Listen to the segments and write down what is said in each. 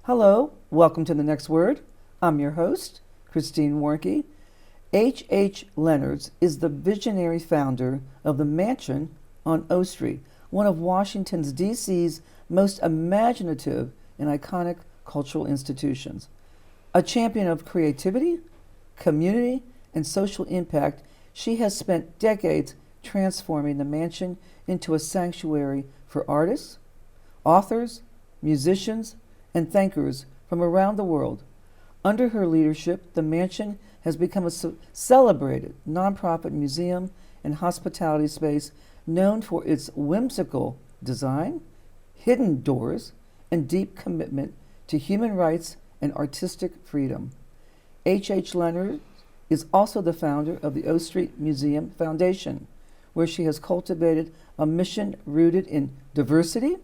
Hello, welcome to The Next Word. I'm your host, Christine Warnke. H. Leonards is the visionary founder of the Mansion on O Street, one of Washington D.C.'s most imaginative and iconic cultural institutions. A champion of creativity, community, and social impact, she has spent decades transforming the Mansion into a sanctuary for artists, authors, musicians, and thinkers from around the world. Under her leadership, the Mansion has become a celebrated nonprofit museum and hospitality space known for its whimsical design, hidden doors, and deep commitment to human rights and artistic freedom. H. Leonards is also the founder of the O Street Museum Foundation, where she has cultivated a mission rooted in diversity,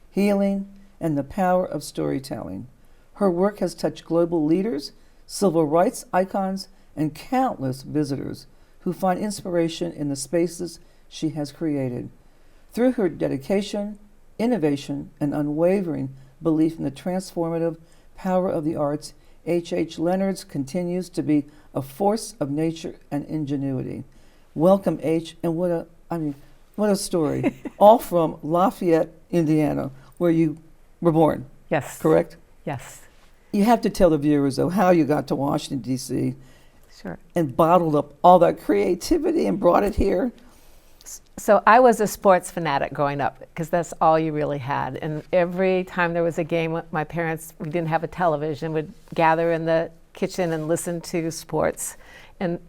healing, and the power of storytelling. Her work has touched global leaders, civil rights icons, and countless visitors who find inspiration in the spaces she has created. Through her dedication, innovation, and unwavering belief in the transformative power of the arts, H. Leonards continues to be a force of nature and ingenuity. Welcome, H. And what a story! All from Lafayette, Indiana, where you were born. Yes. Correct? Yes. You have to tell the viewers, though, how you got to Washington, D.C. Sure. And bottled up all that creativity and brought it here. So I was a sports fanatic growing up because that's all you really had. And every time there was a game, my parents, we didn't have a television, would gather in the kitchen and listen to sports. And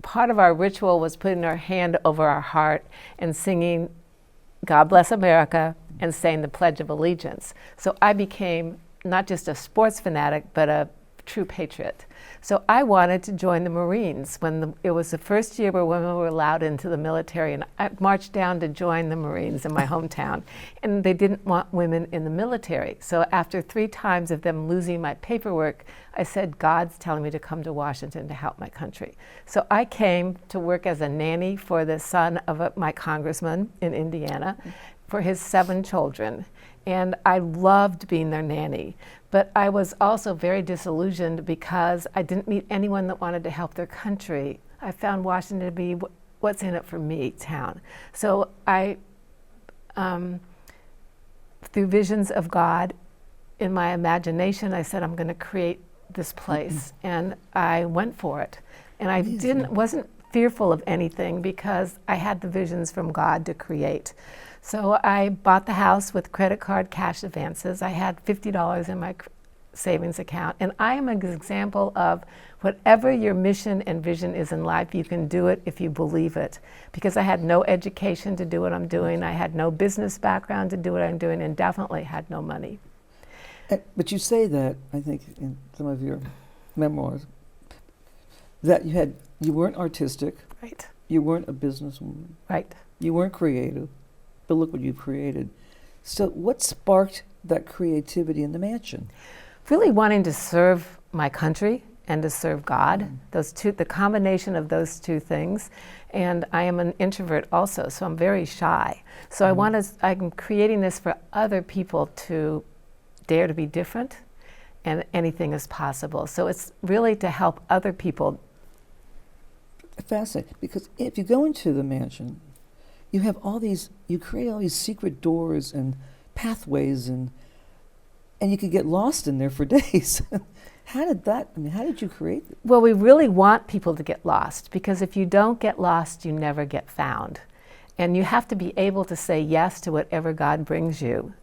part of our ritual was putting our hand over our heart and singing God Bless America and saying the Pledge of Allegiance. So I became not just a sports fanatic, but a true patriot. So I wanted to join the Marines when it was the first year where women were allowed into the military, and I marched down to join the Marines in my hometown, and they didn't want women in the military. So after 3 times of them losing my paperwork, I said, God's telling me to come to Washington to help my country. So I came to work as a nanny for the son of my congressman in Indiana for his 7 children. And I loved being their nanny. But I was also very disillusioned because I didn't meet anyone that wanted to help their country. I found Washington to be what's in it for me town. So I, through visions of God, in my imagination, I said, I'm going to create this place. And I went for it. And I wasn't fearful of anything because I had the visions from God to create. So I bought the house with credit card cash advances. I had $50 in my savings account. And I am an example of whatever your mission and vision is in life, you can do it if you believe it. Because I had no education to do what I'm doing. I had no business background to do what I'm doing, and definitely had no money. But you say that, I think, in some of your memoirs, that you weren't artistic. Right. You weren't a businesswoman. Right. You weren't creative. But look what you've created. So what sparked that creativity in the Mansion? Really wanting to serve my country and to serve God, the combination of those 2 things. And I am an introvert also, so I'm very shy. So I'm creating this for other people to dare to be different, and anything is possible. So it's really to help other people. Fascinating, because if you go into the Mansion, you create all these secret doors and pathways, and you could get lost in there for days. How did you create it? Well, we really want people to get lost, because if you don't get lost, you never get found. And you have to be able to say yes to whatever God brings you.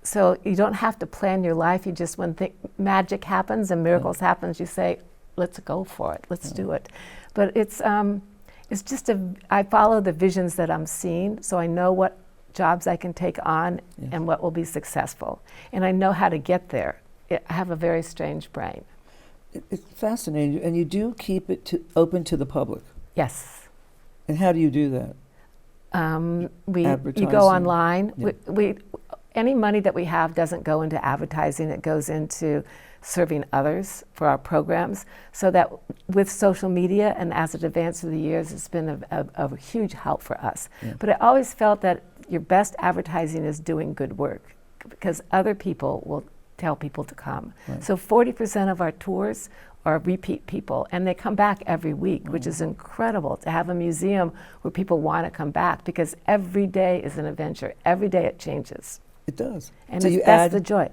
So you don't have to plan your life. You just, when magic happens and miracles happens, you say, let's go for it, let's do it. But it's just I follow the visions that I'm seeing, so I know what jobs I can take on and what will be successful. And I know how to get there. I have a very strange brain. It's fascinating, and you do keep it open to the public. Yes. And how do you do that? You go online. Yeah. Any money that we have doesn't go into advertising. It goes into serving others for our programs. So that with social media and as it advanced through the years, it's been a huge help for us. Yeah. But I always felt that your best advertising is doing good work, because other people will tell people to come. Right. So 40% of our tours are repeat people, and they come back every week, which is incredible to have a museum where people want to come back, because every day is an adventure. Every day it changes. It does. And So you that's add, the joy.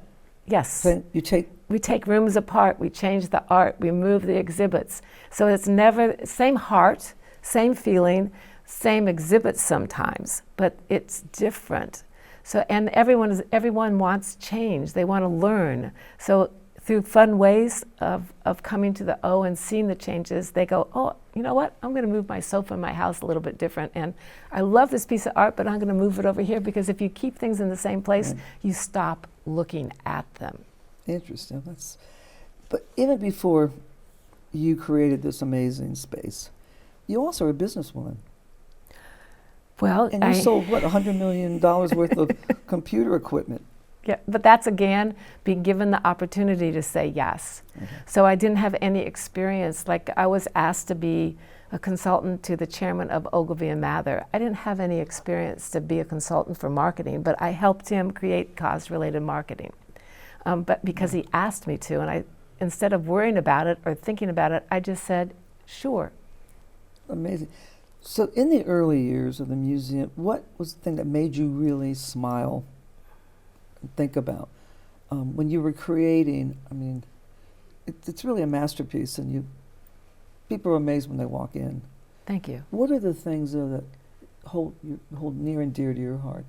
Yes. then you take, We take rooms apart, we change the art, we move the exhibits. So it's never, same heart, same feeling, same exhibits sometimes, but it's different. So, and everyone wants change, they want to learn. So through fun ways of coming to the O and seeing the changes, they go, oh, you know what, I'm going to move my sofa in my house a little bit different. And I love this piece of art, but I'm going to move it over here, because if you keep things in the same place, Right. you stop looking at them. interesting. But even before you created this amazing space, you also are a businesswoman. Well, And you sold, what, $100 million worth of computer equipment. yeah, but that's again being given the opportunity to say yes. So I didn't have any experience. Like, I was asked to be a consultant to the chairman of Ogilvy and Mather. I didn't have any experience to be a consultant for marketing, but I helped him create cause-related marketing. But because he asked me to, and I, instead of worrying about it or thinking about it, I just said, sure. Amazing. So in the early years of the museum, what was the thing that made you really smile and think about? When you were creating, I mean, it's really a masterpiece, and people are amazed when they walk in. Thank you. What are the things though, that hold near and dear to your heart?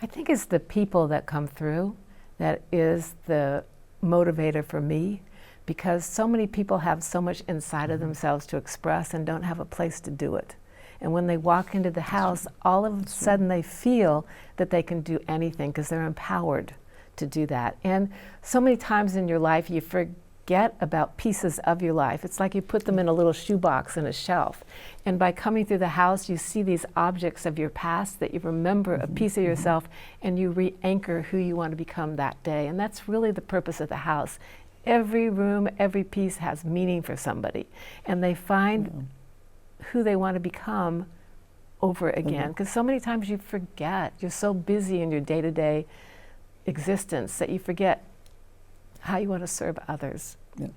I think it's the people that come through that is the motivator for me, because so many people have so much inside of themselves to express and don't have a place to do it. And when they walk into the house, all of a sudden they feel that they can do anything, because they're empowered to do that. And so many times in your life you forget about pieces of your life. It's like you put them in a little shoebox in a shelf. And by coming through the house, you see these objects of your past that you remember a piece of yourself, and you re-anchor who you want to become that day. And that's really the purpose of the house. Every room, every piece has meaning for somebody. And they find who they want to become over again. Because so many times you forget. You're so busy in your day-to-day existence that you forget how you want to serve others. Yeah.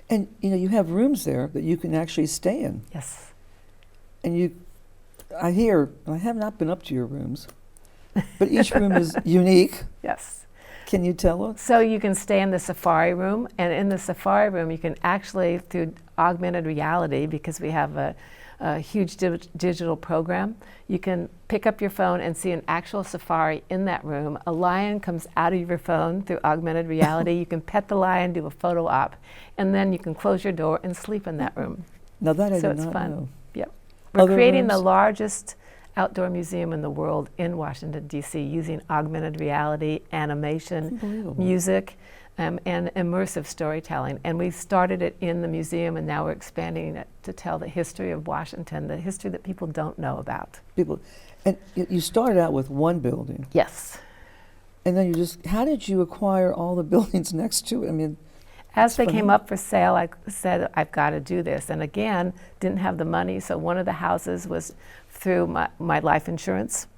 And you have rooms there that you can actually stay in. Yes. And I hear, and I have not been up to your rooms, but each room is unique. Yes. Can you tell us? So you can stay in the safari room, and in the safari room you can actually, through augmented reality, because we have a huge digital program, you can pick up your phone and see an actual safari in that room. A lion comes out of your phone through augmented reality. You can pet the lion, do a photo op, and then you can close your door and sleep in that room. Now that I So did it's not fun. know. Yep. We're Other creating the rooms? largest outdoor museum in the world in Washington, D.C., using augmented reality, animation, Unbelievable. music, and immersive storytelling. And we started it in the museum, and now we're expanding it to tell the history of Washington, the history that people don't know about. People, and you started out with one building, Yes. and then how did you acquire all the buildings next to it? I mean, As they That's came funny. up for sale, I said, I've got to do this. And again, didn't have the money, so one of the houses was through my life insurance.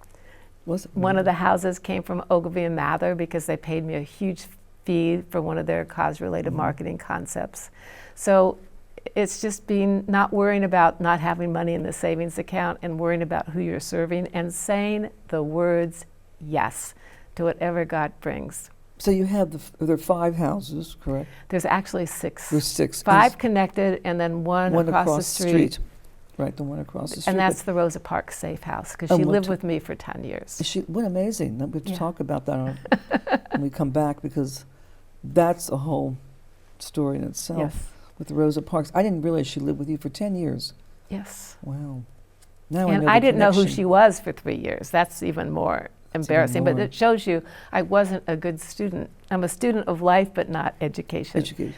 was it? One of the houses came from Ogilvy and Mather, because they paid me a huge fee for one of their cause-related marketing concepts. So it's just not worrying about not having money in the savings account, and worrying about who you're serving, and saying the words yes to whatever God brings. So you have there are 5 houses, correct? There's actually 6. There's 6. 5 connected, and then one across the street. Right, the one across the street. And that's the Rosa Parks Safe House, because Oh, she what lived t- with me for 10 years. what amazing. We have to Yeah. talk about that when we come back, because that's a whole story in itself Yes. with Rosa Parks. I didn't realize she lived with you for 10 years. Yes. Wow. Now And I I know the didn't know who connection. she was for 3 years. That's even more embarrassing. But more. it shows you I wasn't a good student. I'm a student of life, but not education. Educated.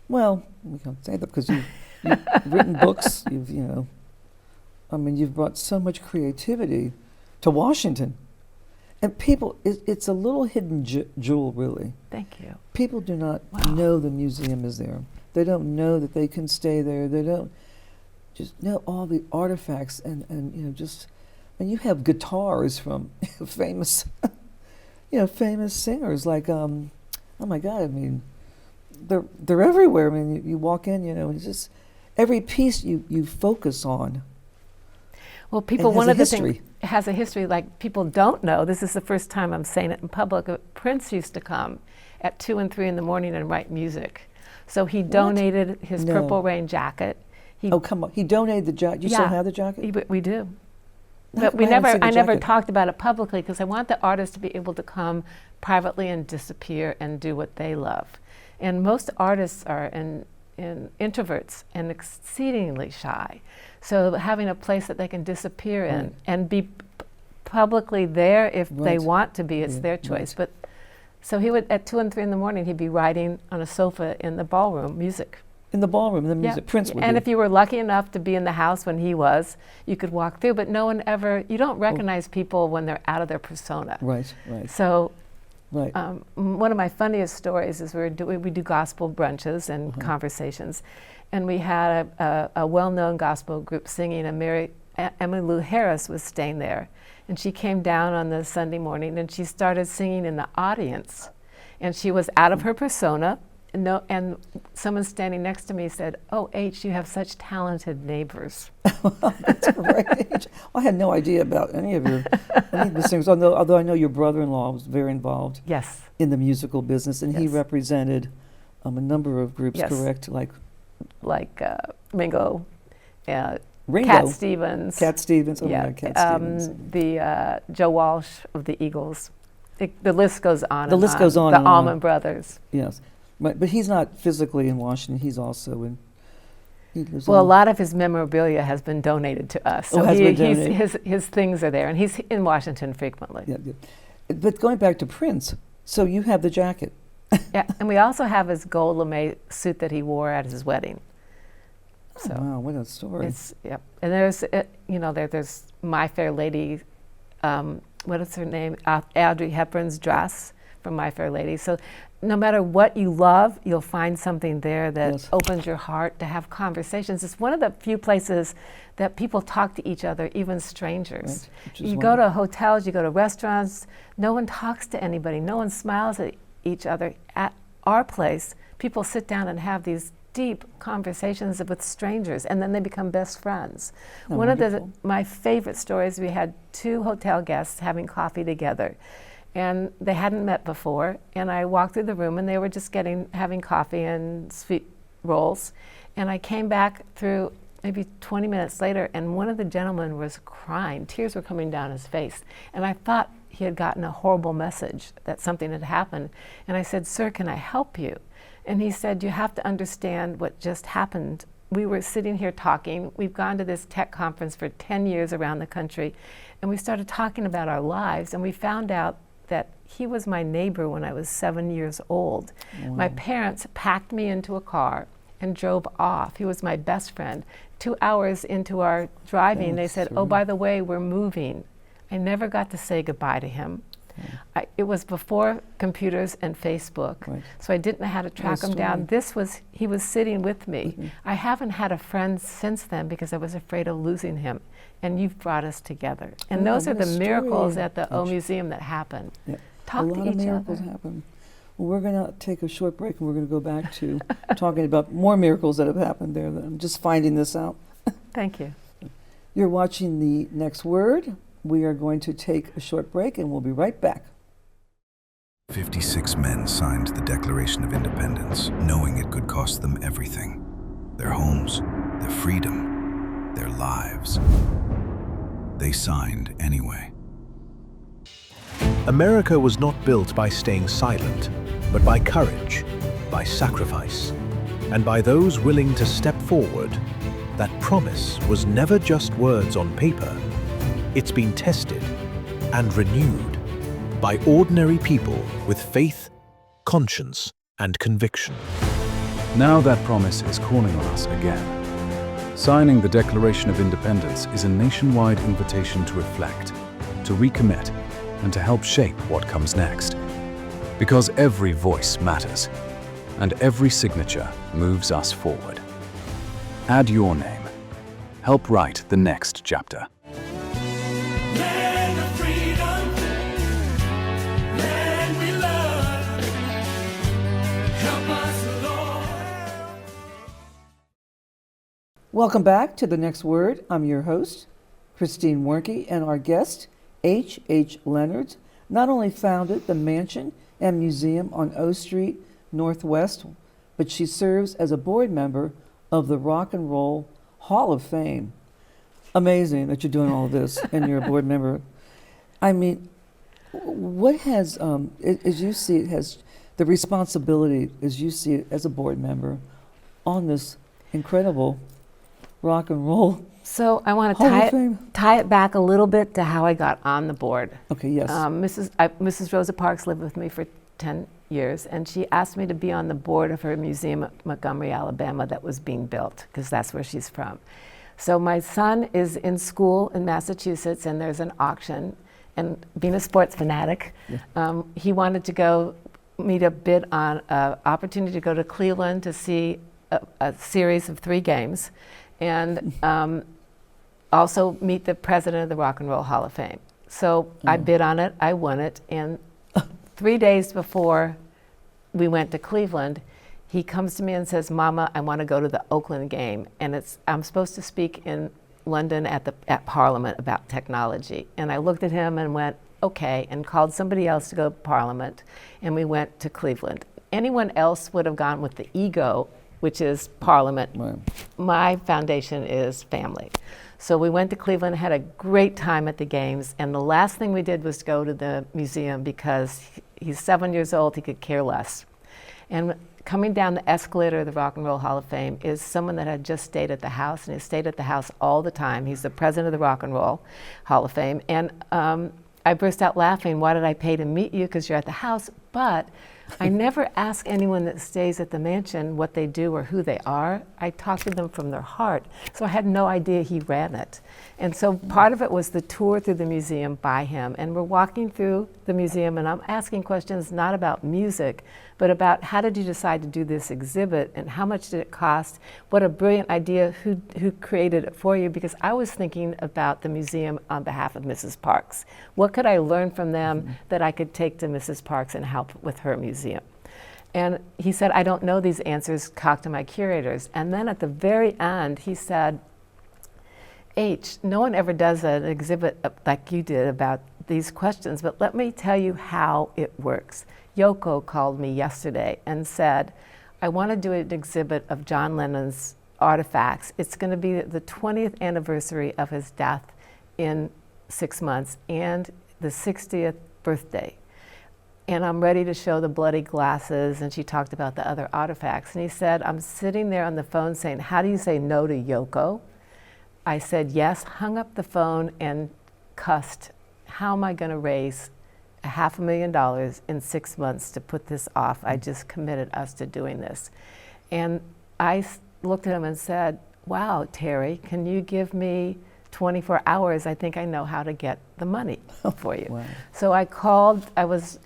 Well, we can't say that because you've written books. You've brought so much creativity to Washington. And people, it's a little hidden jewel, really. Thank you. People do not Wow. know the museum is there. They don't know that they can stay there. They don't just know all the artifacts and you have guitars from famous famous singers like oh my God, I mean, they're everywhere. I mean, you walk in, it's just every piece you focus on. Well, people, has one a of the history. things has a history, like people don't know. This is the first time I'm saying it in public. Prince used to come at 2 and 3 in the morning and write music. So he donated his No. Purple Rain jacket. Oh, come on. He donated the jacket. You still have the jacket? We do. How But we come I haven't seen the I never jacket? talked about it publicly because I want the artists to be able to come privately and disappear and do what they love. And most artists are introverts and exceedingly shy. So having a place that they can disappear in and be publicly there if they want to be, it's their choice. But so he would, at 2 and 3 in the morning, he'd be writing on a sofa in the ballroom, music. In the ballroom, the music. Prince would And be. if you were lucky enough to be in the house when he was, you could walk through, but no one ever, you don't recognize people when they're out of their persona. Right. So Right. one of my funniest stories is we do gospel brunches and conversations, and we had a well-known gospel group singing, and Emily Lou Harris was staying there, and she came down on the Sunday morning and she started singing in the audience, and she was out of her persona. And someone standing next to me said, "Oh, H, you have such talented neighbors." That's great. I had no idea about any of these things. Although I know your brother-in-law was very involved Yes. in the musical business, and he Yes. represented a number of groups. Yes. Correct? Like Ringo, Ringo, Cat Stevens. Cat Stevens. Oh Yeah, my God, Cat Stevens. the Joe Walsh of the Eagles. The list goes on. The list goes on The and on. Allman Brothers. Yes, but he's not physically in Washington. He's also in. Well, a lot of his memorabilia has been donated to us. So has been donated. his things are there, and he's in Washington frequently. Yeah. But going back to Prince, so you have the jacket. Yeah, and we also have his gold lame suit that he wore at his wedding. So Wow, what a story! and there's there's My Fair Lady. What is her name? Audrey Hepburn's dress from My Fair Lady. So no matter what you love, you'll find something there that opens your heart to have conversations. It's one of the few places that people talk to each other, even strangers. Right, You go to hotels, you go to restaurants, no one talks to anybody, no one smiles at each other. At our place, people sit down and have these deep conversations with strangers, and then they become best friends. One of my favorite stories, we had 2 hotel guests having coffee together, and they hadn't met before, and I walked through the room and they were just having coffee and sweet rolls, and I came back through maybe 20 minutes later, and one of the gentlemen was crying. Tears were coming down his face, and I thought he had gotten a horrible message that something had happened, and I said, "Sir, can I help you?" And he said, "You have to understand what just happened. We were sitting here talking. We've gone to this tech conference for 10 years around the country, and we started talking about our lives, and we found out that he was my neighbor when I was 7 years old. Wow. My parents packed me into a car and drove off. He was my best friend. 2 hours into our driving, they said, "Oh, by the way, we're moving." I never got to say goodbye to him. It was before computers and Facebook, so I didn't know how to track him down. He was sitting with me. I haven't had a friend since then because I was afraid of losing him, and you've brought us together. And those are the miracles at the O Museum that happen. Yeah. Talk to each other. A lot of miracles happen. Well, we're going to take a short break, and we're going to go back to talking about more miracles that have happened there. I'm just finding this out. Thank you. You're watching The Next Word. We are going to take a short break, and we'll be right back. 56 men signed the Declaration of Independence, knowing it could cost them everything: their homes, their freedom, their lives. They signed anyway. America was not built by staying silent, but by courage, by sacrifice, and by those willing to step forward. That promise was never just words on paper. It's been tested and renewed by ordinary people with faith, conscience, and conviction. Now that promise is calling on us again. Signing the Declaration of Independence is a nationwide invitation to reflect, to recommit, and to help shape what comes next. Because every voice matters, and every signature moves us forward. Add your name. Help write the next chapter. Land of freedom, land we love. Welcome back to The Next Word. I'm your host, Christine Warnke, and our guest, H. Leonards, not only founded the Mansion and Museum on O Street Northwest, but she serves as a board member of the Rock and Roll Hall of Fame. Amazing that you're doing all of this and you're a board member. I mean, what has, as you see it, has the responsibility, as you see it as a board member, on this incredible rock and roll So I want Hall of to Fame? tie it back a little bit to how I got on the board. Okay, yes. Mrs. Rosa Parks lived with me for 10 years, and she asked me to be on the board of her museum at Montgomery, Alabama that was being built, because that's where she's from. So my son is in school in Massachusetts, and there's an auction. And being a sports fanatic, he wanted to go meet a bid on an opportunity to go to Cleveland to see a series of 3 games, and also meet the president of the Rock and Roll Hall of Fame. So I bid on it, I won it, and 3 days before we went to Cleveland, he comes to me and says, "Mama, I want to go to the Oakland game, and I'm supposed to speak in London at Parliament about technology." And I looked at him and went, okay, and called somebody else to go to Parliament, and we went to Cleveland. Anyone else would have gone with the ego, which is Parliament. Right. My foundation is family. So we went to Cleveland, had a great time at the games, and the last thing we did was go to the museum because he's 7 years old, he could care less. And coming down the escalator of the Rock and Roll Hall of Fame is someone that had just stayed at the house, and he stayed at the house all the time. He's the president of the Rock and Roll Hall of Fame. And I burst out laughing, "Why did I pay to meet you? Because you're at the house." But I never ask anyone that stays at the mansion what they do or who they are. I talk to them from their heart. So I had no idea he ran it. And so part of it was the tour through the museum by him. And we're walking through the museum, and I'm asking questions not about music, but about how did you decide to do this exhibit, and how much did it cost? What a brilliant idea, who created it for you? Because I was thinking about the museum on behalf of Mrs. Parks. What could I learn from them that I could take to Mrs. Parks and help with her museum? And he said, "I don't know these answers, talk to my curators." And then at the very end, he said, "H, no one ever does an exhibit like you did about these questions, but let me tell you how it works." Yoko called me yesterday and said, "I want to do an exhibit of John Lennon's artifacts. It's going to be the 20th anniversary of his death in 6 months and the 60th birthday. And I'm ready to show the bloody glasses," and she talked about the other artifacts. And he said, "I'm sitting there on the phone saying, how do you say no to Yoko?" I said yes, hung up the phone, and cussed. How am I going to raise $500,000 in 6 months to put this off? I just committed us to doing this. And I looked at him and said, "Wow, Terry, can you give me 24 hours? I think I know how to get the money for you." Wow. So I called. I was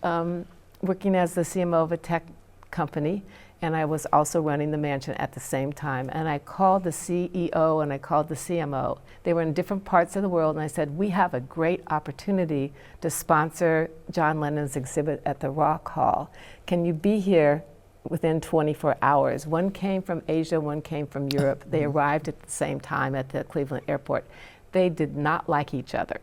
working as the CMO of a tech company, and I was also running the mansion at the same time. And I called the CEO and I called the CMO. They were in different parts of the world, and I said, "We have a great opportunity to sponsor John Lennon's exhibit at the Rock Hall. Can you be here within 24 hours?" One came from Asia, one came from Europe. They arrived at the same time at the Cleveland airport. They did not like each other.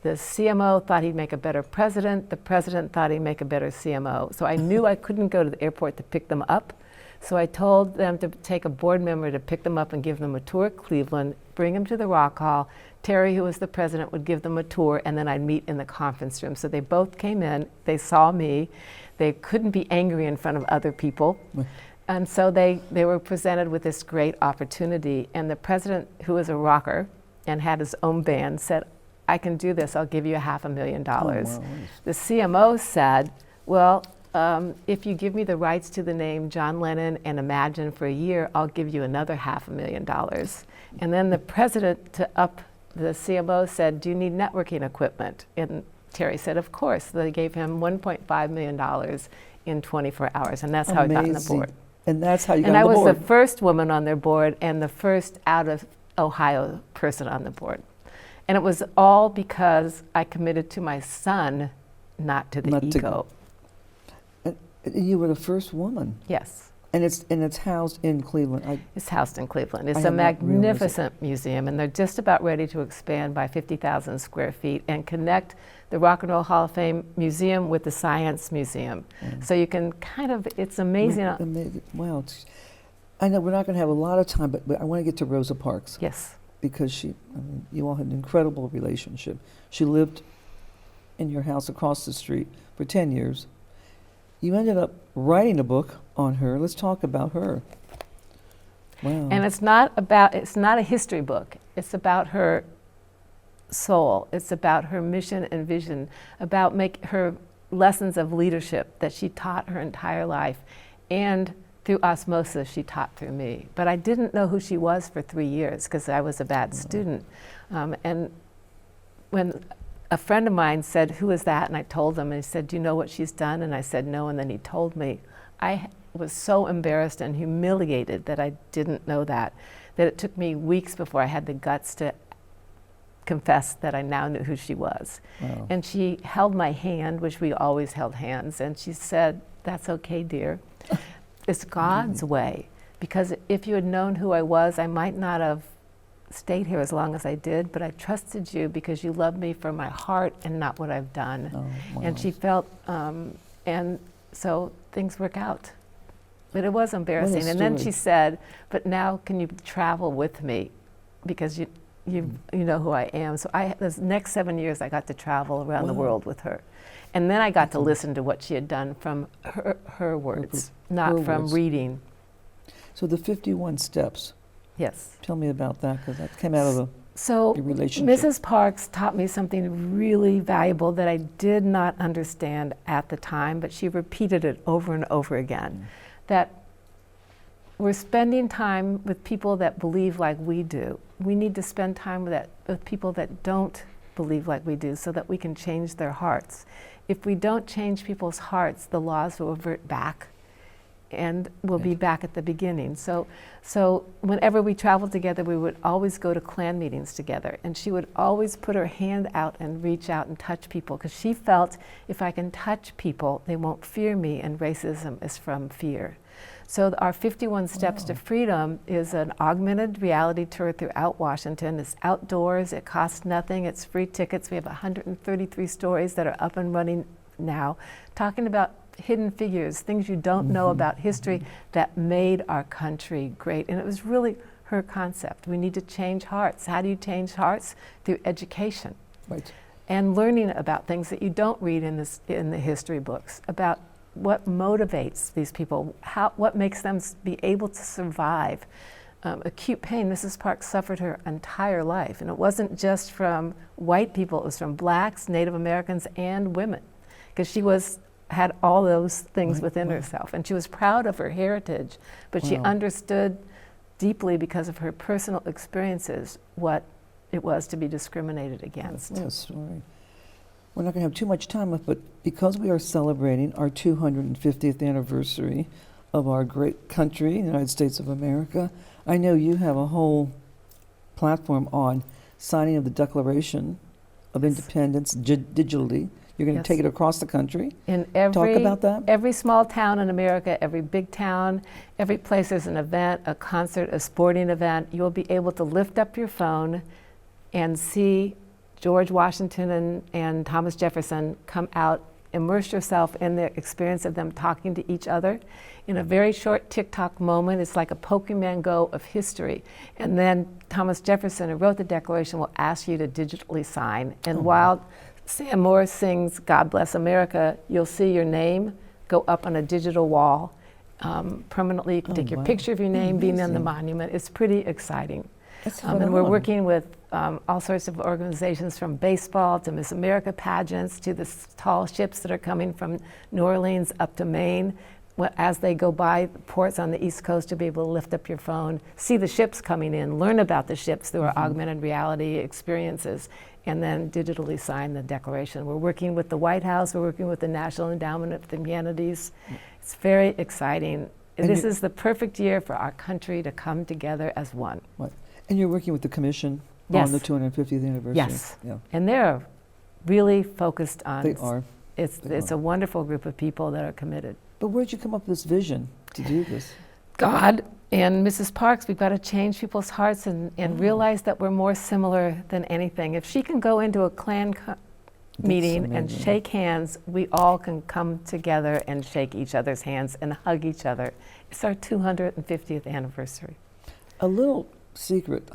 The CMO thought he'd make a better president. The president thought he'd make a better CMO. So I knew I couldn't go to the airport to pick them up. So I told them to take a board member to pick them up and give them a tour of Cleveland, bring them to the Rock Hall. Terry, who was the president, would give them a tour, and then I'd meet in the conference room. So they both came in. They saw me. They couldn't be angry in front of other people. And so they were presented with this great opportunity. And the president, who was a rocker and had his own band, said, "I can do this. I'll give you $500,000. Oh, wow. The CMO said, "Well, if you give me the rights to the name John Lennon and Imagine for a year, I'll give you another $500,000. And then the president, to up the CMO, said, "Do you need networking equipment?" And Terry said, "Of course." They gave him $1.5 million in 24 hours, and that's how he got on the Amazing. board. And that's how you got And on I the was board. the first woman on their board and the first out of Ohio person on the board. And it was all because I committed to my son, not to the Not to- ego. You were the first woman. Yes. And it's housed in Cleveland. It's housed in Cleveland. It's I a had not realized it. magnificent museum, and they're just about ready to expand by 50,000 square feet and connect the Rock and Roll Hall of Fame Museum with the Science Museum. So you can it's amazing. Wow. I know we're not going to have a lot of time, but I want to get to Rosa Parks. Yes. Because you all had an incredible relationship. She lived in your house across the street for 10 years. You ended up writing a book on her. Let's talk about her. Wow. And it's not a history book. It's about her soul. It's about her mission and vision, about her lessons of leadership that she taught her entire life. And through osmosis, she taught through me. But I didn't know who she was for 3 years because I was a bad student. And when a friend of mine said, "Who is that?" and I told him, and he said, "Do you know what she's done?" And I said, "No," and then he told me. I was so embarrassed and humiliated that I didn't know that it took me weeks before I had the guts to confess that I now knew who she was. Wow. And she held my hand, which we always held hands, and she said, "That's okay, dear. It's God's way, because if you had known who I was, I might not have stayed here as long as I did, but I trusted you because you love me for my heart and not what I've done." Oh, wow. And she felt, and so things work out. But it was embarrassing. And then she said, "But now can you travel with me? Because you know who I am." So those next 7 years, I got to travel around the world with her. And then I got to listen to what she had done from her words, not from reading. So the 51 steps. Yes. Tell me about that, because that came out of your relationship. Mrs. Parks taught me something really valuable that I did not understand at the time, but she repeated it over and over again. That we're spending time with people that believe like we do. We need to spend time with people that don't believe like we do so that we can change their hearts. If we don't change people's hearts, the laws will revert back and we'll be back at the beginning. So whenever we traveled together, we would always go to clan meetings together, and she would always put her hand out and reach out and touch people, because she felt if I can touch people, they won't fear me, and racism is from fear. So our 51 Steps to Freedom is an augmented reality tour throughout Washington. It's outdoors, it costs nothing, it's free tickets. We have 133 stories that are up and running now, talking about hidden figures, things you don't know about history that made our country great. And it was really her concept. We need to change hearts. How do you change hearts? Through education. Right. And learning about things that you don't read in the history books, about what motivates these people, what makes them be able to survive acute pain. Mrs. Parks suffered her entire life, and it wasn't just from white people, it was from blacks, Native Americans, and women, because she had all those things within herself, and she was proud of her heritage, but she understood deeply, because of her personal experiences, what it was to be discriminated against. What a story. We're not going to have too much time left, but because we are celebrating our 250th anniversary of our great country, the United States of America, I know you have a whole platform on signing of the Declaration of Independence digitally. You're going to take it across the country. Talk about that. Every small town in America, every big town, every place there's an event, a concert, a sporting event, you'll be able to lift up your phone and see George Washington and Thomas Jefferson come out. Immerse yourself in the experience of them talking to each other in a very short TikTok moment. It's like a Pokemon Go of history. And then Thomas Jefferson, who wrote the Declaration, will ask you to digitally sign. And while Sam Moore sings "God Bless America," you'll see your name go up on a digital wall permanently. You can take your picture of your name being on the monument. It's pretty exciting. And we're working with all sorts of organizations, from baseball to Miss America pageants to the tall ships that are coming from New Orleans up to Maine. As they go by ports on the East Coast, to be able to lift up your phone, see the ships coming in, learn about the ships through our augmented reality experiences, and then digitally sign the Declaration. We're working with the White House, we're working with the National Endowment for the Humanities. It's very exciting. This is the perfect year for our country to come together as one. Right. And you're working with the Commission on the 250th anniversary. Yes. Yeah. And they're really focused on They are. It's a wonderful group of people that are committed. But where'd you come up with this vision to do this? God and Mrs. Parks, we've got to change people's hearts and realize that we're more similar than anything. If she can go into a Klan meeting and amazing. shake hands, we all can come together and shake each other's hands and hug each other. It's our 250th anniversary. A little secret,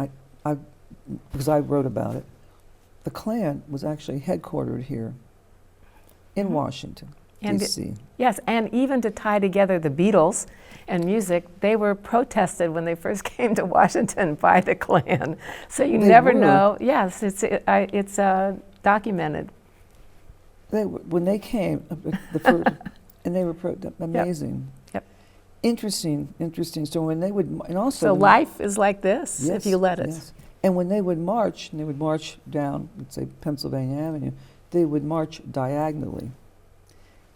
because I wrote about it. The Klan was actually headquartered here in Washington, And D.C. Yes, and even to tie together the Beatles and music, they were protested when they first came to Washington by the Klan. So you They never were. know. Yes, it's documented. When they came, the first, and they were amazing. Yep. Interesting. So when they would, and also So when- life is like this, if Yes, you let it. yes. And when they would march, down, let's say Pennsylvania Avenue, they would march diagonally.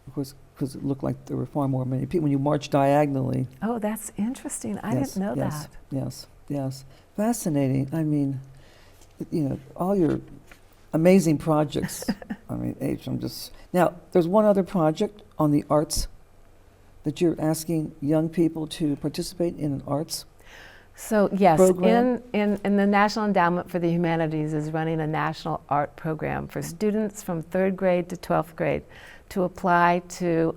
Of course, because it looked like there were far more many people. When you march diagonally. Oh, that's interesting. I didn't know that. Yes. Fascinating. I mean, all your amazing projects. I mean, I'm just. Now, there's one other project on the arts that you're asking young people to participate in an arts. So yes, program? in the National Endowment for the Humanities is running a national art program for students from 3rd grade to 12th grade to apply to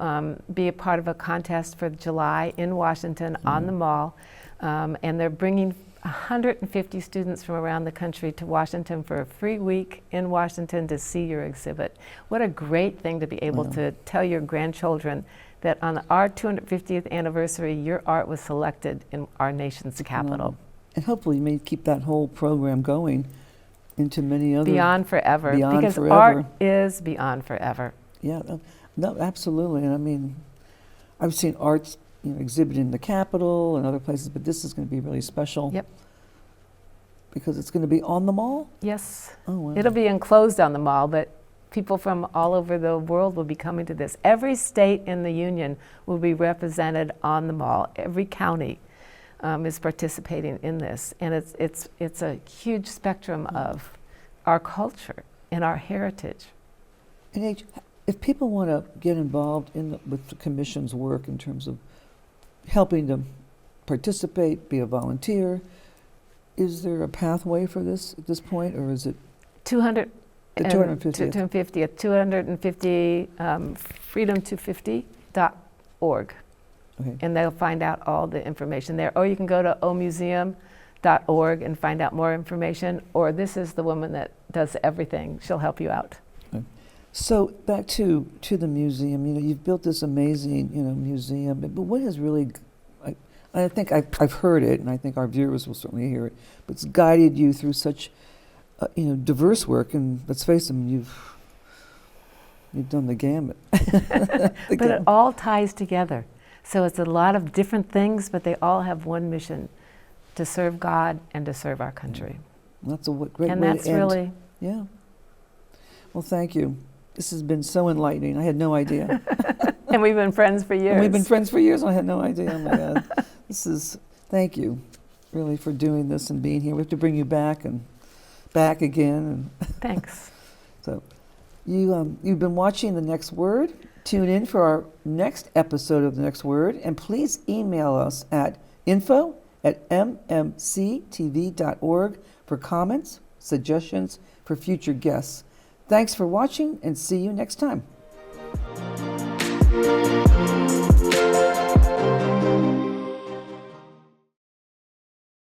be a part of a contest for July in Washington on the Mall. And they're bringing 150 students from around the country to Washington for a free week in Washington to see your exhibit. What a great thing to be able to tell your grandchildren that on our 250th anniversary, your art was selected in our nation's capital. And hopefully you may keep that whole program going into many other. Beyond forever. Beyond because forever. art is beyond forever. Yeah, no, absolutely. And I mean, I've seen arts exhibited in the Capitol and other places, but this is going to be really special. Yep. Because it's going to be on the mall? Yes. Oh, wow. It'll be enclosed on the mall, but people from all over the world will be coming to this. Every state in the union will be represented on the mall. Every county is participating in this. And it's a huge spectrum of our culture and our heritage. And if people want to get involved with the commission's work in terms of helping them participate, be a volunteer, is there a pathway for this at this point, or is it 250th, 250 freedom250.org. Okay. And they'll find out all the information there. Or you can go to omuseum.org and find out more information. Or this is the woman that does everything. She'll help you out. So back to the museum. You've built this amazing museum, but what has really, I think I've heard it, and I think our viewers will certainly hear it, but it's guided you through such diverse work, and let's face them, you've done the gamut. But it all ties together. So it's a lot of different things, but they all have one mission: to serve God and to serve our country. That's a great and way that's to end. really. Yeah. Well, thank you. This has been so enlightening. I had no idea. And we've been friends for years. And we've been friends for years, and I had no idea. Oh my God. Thank you, really, for doing this and being here. We have to bring you back and back again. Thanks. So you've been watching The Next Word. Tune in for our next episode of The Next Word, and please email us at info@mmctv.org for comments, suggestions for future guests. Thanks for watching, and see you next time.